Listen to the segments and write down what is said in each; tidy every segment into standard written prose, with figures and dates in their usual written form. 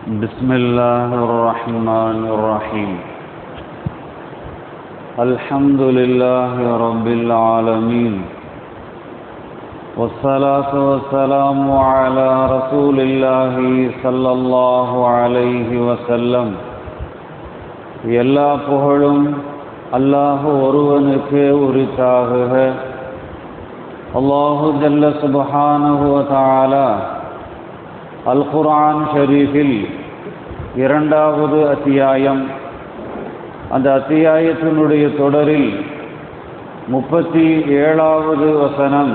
بسم الله الرحمن الرحيم. الحمد لله رب العالمين، والصلاة والسلام على رسول الله صلى الله عليه وسلم. எல்லா புகழும் அல்லாஹ் ஒருவனுக்கே உரித்தாகுக. அல்லாஹு ஜல்ல சுப்ஹானஹு வ தஆலா அல் குர்ஆன் ஷரீஃபில் 2வது அத்தியாயம், அந்த அத்தியாயத்தினுடைய தொடரில் 37வது வசனம்,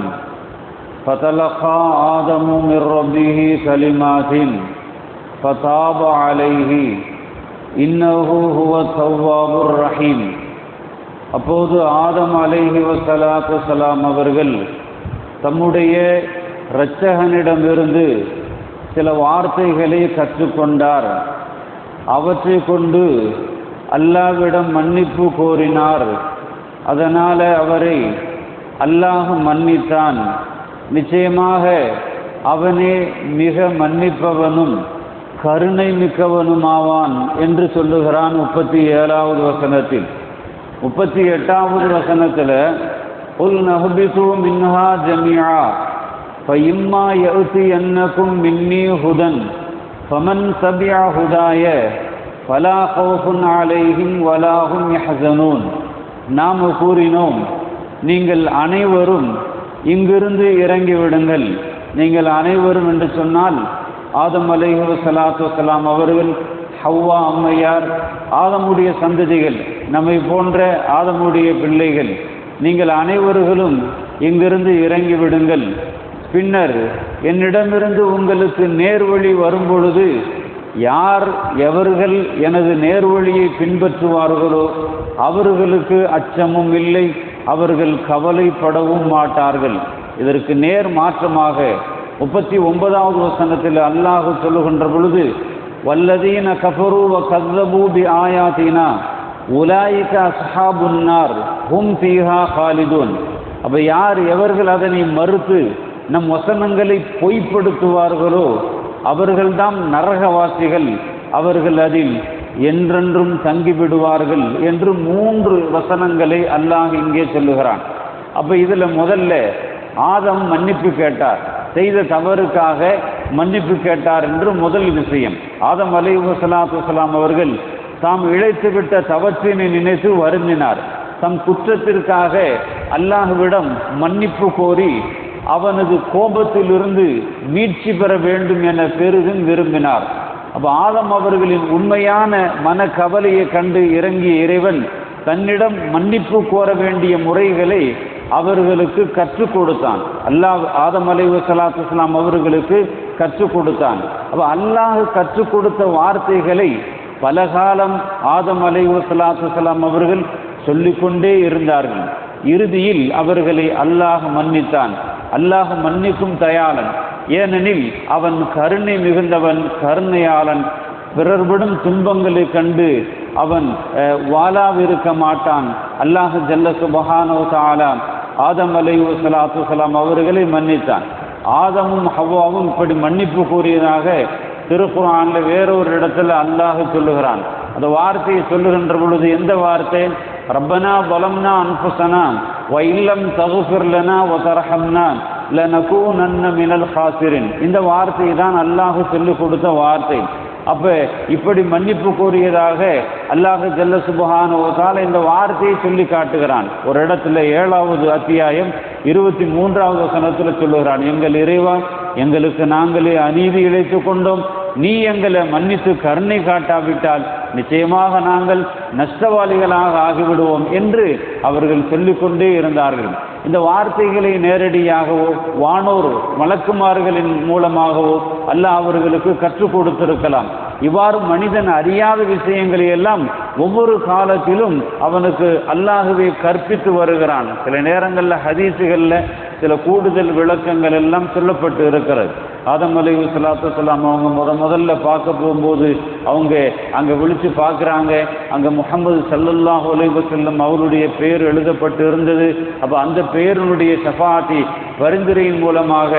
ஃபதலகா ஆதமு மிர் ரப்பிஹி கலிமாத்தின் ஃபதாப அலைஹி இன்னஹு ஹுவ தவ்வாபுர் ரஹீம். அப்போது ஆதம் அலைஹி வஸலாத்து வஸலாம் அவர்கள் தம்முடைய இரட்சகனிடமிருந்து சில வார்த்தைகளை கற்றுக்கொண்டார். அவற்றை கொண்டு அல்லாஹ்விடம் மன்னிப்பு கோரினார். அதனால் அவரை அல்லாஹ் மன்னித்தான். நிச்சயமாக அவனே மிக மன்னிப்பவனும் கருணை மிக்கவனுமாவான் என்று சொல்லுகிறான் 37வது வசனத்தில். 38வது வசனத்தில் குல் நஹ்பிது மின்ஹா ஜமீஆ فَإِمَّا يَأْتِيَنَّكُم مِّنِّي هُدًى فَمَن تَبِعَ هُدَايَ فَلَا خَوْفٌ عَلَيْهِمْ وَلَا هُمْ يَحْزَنُونَ. நாம் கூறினோம், நீங்கள் அனைவரும் இங்கிருந்து இறங்கிவிடுங்கள். நீங்கள் அனைவரும் என்று சொன்னால் ஆதம் அலைஹி வஸலாத்து வஸலாம் அவர்கள், ஹவ்வா அம்மையார், ஆதமுடைய சந்ததிகள், நம்மை போன்ற ஆதமுடைய பிள்ளைகள், நீங்கள் அனைவர்களும் இங்கிருந்து இறங்கிவிடுங்கள். பின்னர் என்னிடமிருந்து உங்களுக்கு நேர்வழி வரும்பொழுது யார் எவர்கள் எனது நேர்வழியை பின்பற்றுவார்களோ அவர்களுக்கு அச்சமும் இல்லை, அவர்கள் கவலைப்படவும் மாட்டார்கள். இதற்கு நேர் மாற்றமாக 39வது வசனத்தில் அல்லாஹ் சொல்லுகின்ற பொழுது, வல்லதீன கஃபரு வ கஸ்ஸபு பி ஆயாத்தினா உலாயிக அஸ்ஹாபுன் நார் ஹும் ஃபீஹா காலிதூன். அப்ப யார் எவர்கள் அதனை மறுத்து நம் வசனங்களை பொய்ப்படுத்துவார்களோ அவர்கள்தான் நரகவாசிகள், அவர்கள் அதில் என்றென்றும் தங்கிவிடுவார்கள் என்று 3 வசனங்களை அல்லாஹ் இங்கே சொல்லுகிறான். அப்ப இதுல முதல்ல ஆதம் மன்னிப்பு கேட்டார், செய்த தவறுக்காக மன்னிப்பு கேட்டார் என்று முதல் விஷயம். ஆதம் அலைஹி வஸலாத்து வஸலாம் அவர்கள் தாம் இழைத்துவிட்ட தவற்றினை நினைத்து வருந்தினார். தம் குற்றத்திற்காக அல்லாஹ்விடம் மன்னிப்பு கோரி அவனது கோபத்திலிருந்து மீட்சி பெற வேண்டும் என பெரிதும் விரும்பினார். அப்ப ஆதம் அவர்களின் உண்மையான மன கவலையை கண்டு இறங்கிய இறைவன் தன்னிடம் மன்னிப்பு கோர வேண்டிய முறைகளை அவர்களுக்கு கற்றுக் கொடுத்தான். அல்லாஹ் ஆதம் அலைஹி வஸலாத்து வஸலாம் அவர்களுக்கு கற்றுக் கொடுத்தான். அப்ப அல்லாஹ் கற்றுக் கொடுத்த வார்த்தைகளை பலகாலம் ஆதம் அலைஹி வஸலாத்து வஸலாம் அவர்கள் சொல்லிக்கொண்டே இருந்தார்கள். இறுதியில் அவர்களை அல்லாஹ் மன்னித்தான். அல்லாஹ் மன்னிக்கும் தயாளன், ஏனெனில் அவன் கருணை மிகுந்தவன், கருணையாளன். பிறர்விடும் துன்பங்களை கண்டு அவன் வாளாவிருக்க மாட்டான். அல்லாஹ் ஜல்ல சுப்ஹானஹு வ தஆலா ஆதம் அலைஹி வஸலாத்து வஸலாம் அவர்களை மன்னித்தான். ஆதமும் ஹவ்வாவும் இப்படி மன்னிப்பு கூறியதாக திருக்குர்ஆன்ல வேறொரு இடத்துல அல்லாஹ் சொல்லுகிறான். அந்த வார்த்தையை சொல்லுகின்ற பொழுது எந்த வார்த்தை? ரப்பனா ظلمنا أنفسنا وإن لم تغفر لنا وترحمنا لنكونن من الخاسرين. இந்த வார்த்தை தான் அல்லாஹ் சொல்லிக் கொடுத்த வார்த்தை. அப்ப இப்படி மன்னிப்பு கோரியதாக அல்லாஹ் ஜல்ல சுப்ஹானஹு வ தஆலா இந்த வார்த்தையை சொல்லி காட்டுகிறான். ஒரு இடத்துல 7வது அத்தியாயம் 23வது வசனத்துல சொல்லுகிறான், எங்கள் இறைவா, எங்களுக்கு நாங்களே அநீதி இழைத்து கொண்டோம், நீ எங்களை மன்னித்து கருணை காட்டாவிட்டால் நிச்சயமாக நாங்கள் நஷ்டவாளிகளாக ஆகிவிடுவோம் என்று அவர்கள் சொல்லிக்கொண்டே இருந்தார்கள். இந்த வார்த்தைகளை நேரடியாகவோ வானோர் மலக்குமார்களின் மூலமாகவோ அல்லாஹ் அவர்களுக்கு கற்றுக் கொடுத்திருக்கலாம். இவ்வாறு மனிதன் அறியாத விஷயங்களை எல்லாம் ஒவ்வொரு காலத்திலும் அவனுக்கு அல்லாஹ்வே கற்பித்து வருகிறான். சில நேரங்களில் ஹதீஸுகளில் சில கூடுதல் விளக்கங்கள் எல்லாம் சொல்லப்பட்டு இருக்கிறது. ஆதம் அலைஹி ஸலாத்து வஸலாம் அவங்க முதல்ல பார்க்க போகும்போது அவங்க அங்கே விழித்து பார்க்குறாங்க, அங்கே முஹம்மது ஸல்லல்லாஹு அலைஹி வஸல்லம் அவருடைய பெயர் எழுதப்பட்டு இருந்தது. அப்போ அந்த பெயரினுடைய ஷஃபாஅத்தி பரிந்துரையின் மூலமாக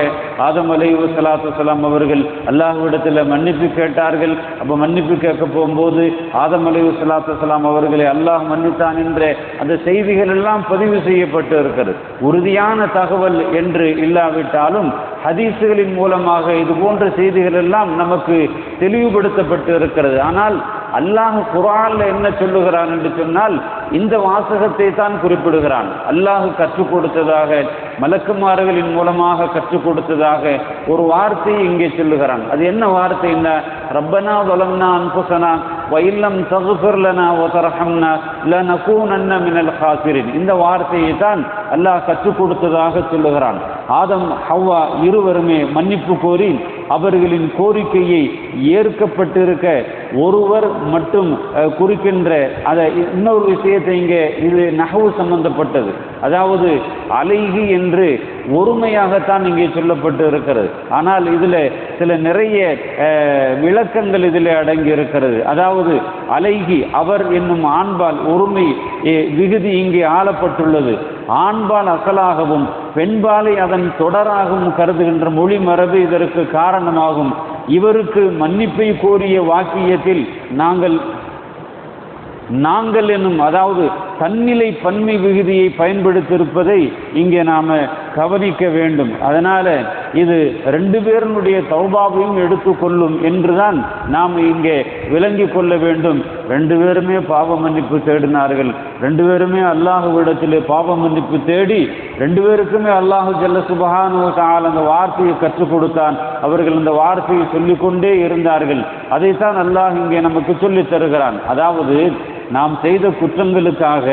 ஆதம் அலைஹிஸ்ஸலாத்து வஸ்ஸலாம் அவர்கள் அல்லாஹ்விடத்தில் மன்னிப்பு கேட்டார்கள். அப்போ மன்னிப்பு கேட்க போகும்போது ஆதம் அலைஹிஸ்ஸலாத்து வஸ்ஸலாம் அவர்களை அல்லாஹ் மன்னித்தான் என்ற அந்த செய்திகள் எல்லாம் பதிவு செய்யப்பட்டு இருக்கிறது. உறுதியான தகவல் என்று இல்லாவிட்டாலும் ஹதீஸுகளின் மூலமாக இது போன்ற செய்திகள் எல்லாம் நமக்கு தெளிவுபடுத்தப்பட்டு இருக்கிறது. ஆனால் அல்லாஹ் குர்ஆன்ல என்ன சொல்லுகிறான் என்று சொன்னால் இந்த வாசகத்தை தான் குறிப்பிடுகிறான். அல்லாஹ் கற்றுக் கொடுத்ததாக, மலக்குமார்களின் மூலமாக கற்றுக் கொடுத்ததாக ஒரு வார்த்தையை இங்கே சொல்லுகிறான். அது என்ன வார்த்தைன்னா, ரப்பனா ஸலம்னா அன்ஃபுஸனா வ இல்லம் தக்ஃபிர் லனா வ தர்ஹம்னா லனகூனன்ன மினல் காசிரின். இந்த வார்த்தையை தான் அல்லாஹ் கற்றுக் கொடுத்ததாக சொல்லுகிறான். ஆதம் ஹவ்வா இருவருமே மன்னிப்பு கோரி அவர்களின் கோரிக்கையை ஏற்கப்பட்டிருக்க ஒருவர் மட்டும் குறிக்கின்ற அதை இன்னொரு விஷயத்தை இங்கே இது நஹவு சம்பந்தப்பட்டது. அதாவது அலைஹி என்று ஒருமையாகத்தான் இங்கே சொல்லப்பட்டு இருக்கிறது. ஆனால் இதில் சில நிறைய விளக்கங்கள் இதில் அடங்கி இருக்கிறது. அதாவது அலைஹி அவர் என்னும் ஆண்பால் ஒருமை விகுதி இங்கே ஆளப்பட்டுள்ளது. ஆண்பால் அசலாகவும் பெண்பாலை அதன் தொடராகவும் கருதுகின்ற மொழி மரபு இதற்கு காரணமாகும். இவருக்கு மன்னிப்பை கோரிய வாக்கியத்தில் நாங்கள் என்னும் அதாவது தன்னிலை பன்மை விகுதியை பயன்படுத்தியிருப்பதை இங்கே நாம் கவனிக்க வேண்டும். அதனால இது ரெண்டு பேருடைய தௌபாவையும் எடுத்துக்கொள்ளும் என்றுதான் நாம் இங்கே விளங்கி கொள்ள வேண்டும். ரெண்டு பேருமே பாவ மன்னிப்பு தேடினார்கள். ரெண்டு பேருமே அல்லாஹுவிடத்திலே பாவ மன்னிப்பு தேடி ரெண்டு பேருக்குமே அல்லாஹு ஜல்ல சுப்ஹானஹு வ தஆலா அந்த வார்த்தையை கற்றுக் கொடுத்தான். அவர்கள் அந்த வார்த்தையை சொல்லிக்கொண்டே இருந்தார்கள். அதைத்தான் அல்லாஹ் இங்கே நமக்கு சொல்லித் தருகிறான். அதாவது நாம் செய்த குற்றங்களுக்காக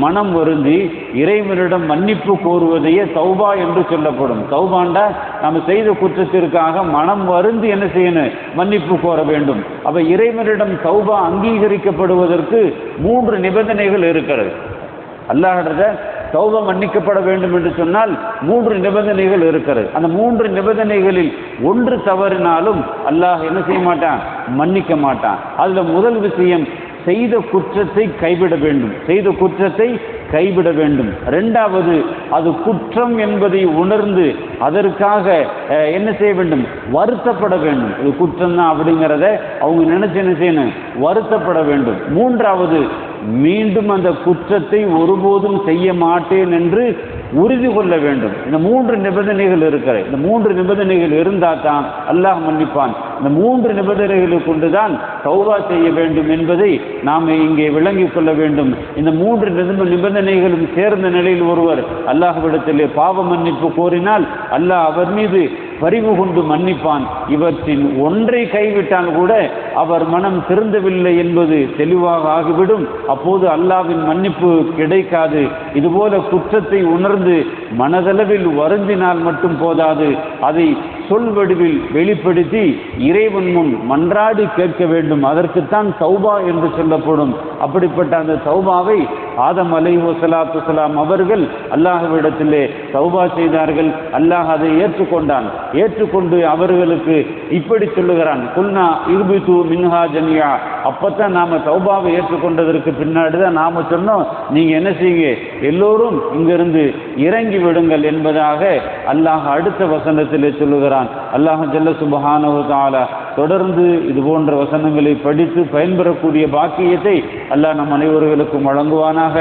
மனம் வருந்தி இறைவனிடம் மன்னிப்பு கோருவதையே தௌபா என்று சொல்லப்படும். தௌபாண்டா நாம் செய்த குற்றத்திற்காக மனம் வருந்தி என்ன செய்யணும்? மன்னிப்பு கோர வேண்டும். அப்ப இறைவனிடம் தௌபா அங்கீகரிக்கப்படுவதற்கு 3 நிபந்தனைகள் இருக்கிறது. அல்லாஹ்விட தௌபா மன்னிக்கப்பட வேண்டும் என்று சொன்னால் 3 நிபந்தனைகள் இருக்கிறது. அந்த 3 நிபந்தனைகளில் ஒன்று தவறினாலும் அல்லாஹ் என்ன செய்ய மாட்டான்? மன்னிக்க மாட்டான். அதுல முதல் விஷயம், செய்த குற்றத்தை கைவிட வேண்டும். செய்த குற்றத்தை கைவிட வேண்டும். இரண்டாவது, அது குற்றம் என்பதை உணர்ந்து அதற்காக என்ன செய்ய வேண்டும்? வருத்தப்பட வேண்டும். இது குற்றம் தான் அப்படிங்கிறத அவங்க நினைச்சு என்ன செய்யணும்? வருத்தப்பட வேண்டும். மூன்றாவது, மீண்டும் அந்த குற்றத்தை ஒருபோதும் செய்ய மாட்டேன் என்று உறுதி கொள்ள வேண்டும். இந்த 3 நிபந்தனைகள் இருக்கிறது. இந்த 3 நிபந்தனைகள் இருந்தால் தான் அல்லாஹ் மன்னிப்பான். இந்த 3 நிபந்தனைகளை கொண்டுதான் தௌபா செய்ய வேண்டும் என்பதை நாம் இங்கே விளங்கிக் கொள்ள வேண்டும். இந்த 3 நிபந்தனைகளும் சேர்ந்த நிலையில் ஒருவர் அல்லாஹ்விடத்திலே பாவ மன்னிப்பு கோரினால் அல்லாஹ் அவர் மீது பரிவு கொண்டு மன்னிப்பான். இவற்றின் ஒன்றை கைவிட்டால் கூட அவர் மனம் திருந்தவில்லை என்பது தெளிவாக ஆகிவிடும். அப்போது அல்லாஹ்வின் மன்னிப்பு கிடைக்காது. இதுபோல குற்றத்தை உணர்ந்து மனதளவில் வருந்தினால் மட்டும் போதாது, அதை சொல் வடிவில் வெளிப்படுத்தி இறைவன் முன் மன்றாடி கேட்க வேண்டும். அதற்குத்தான் தௌபா என்று சொல்லப்படும். அப்படிப்பட்ட அந்த தௌபாவை ஆதம் அலைஹிஸ்ஸலாத்து வஸ்ஸலாம் அவர்கள் அல்லாஹ்விடத்திலே தௌபா செய்தார்கள். அல்லாஹ் அதை ஏற்றுக்கொண்டான். ஏற்றுக்கொண்டு அவர்களுக்கு இப்படி சொல்லுகிறான், குல்னா இர்பிது மின்ஹா ஜமியா. அப்பத்தான் நாம தௌபாவை ஏற்றுக்கொண்டதற்கு பின்னாடி தான் நாம சொன்னோம், நீங்க என்ன செய்யுங்க, எல்லோரும் இங்கிருந்து இறங்கி விடுங்கள் என்பதாக அல்லாஹ் அடுத்த வசனத்திலே சொல்லுகிறான். அல்லாஹ் ஜல்ல சுப்ஹானஹு வ தஆலா தொடர்ந்து இது போன்ற வசனங்களை படித்து பயன்பெறக்கூடிய பாக்கியத்தை அல்லாஹ் நம் அனைவர்களுக்கும் வழங்குவானாக.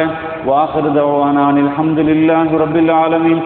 வாஹிரு தஅவானா அல்ஹம்துலில்லாஹி ரப்பில் ஆலமீன்.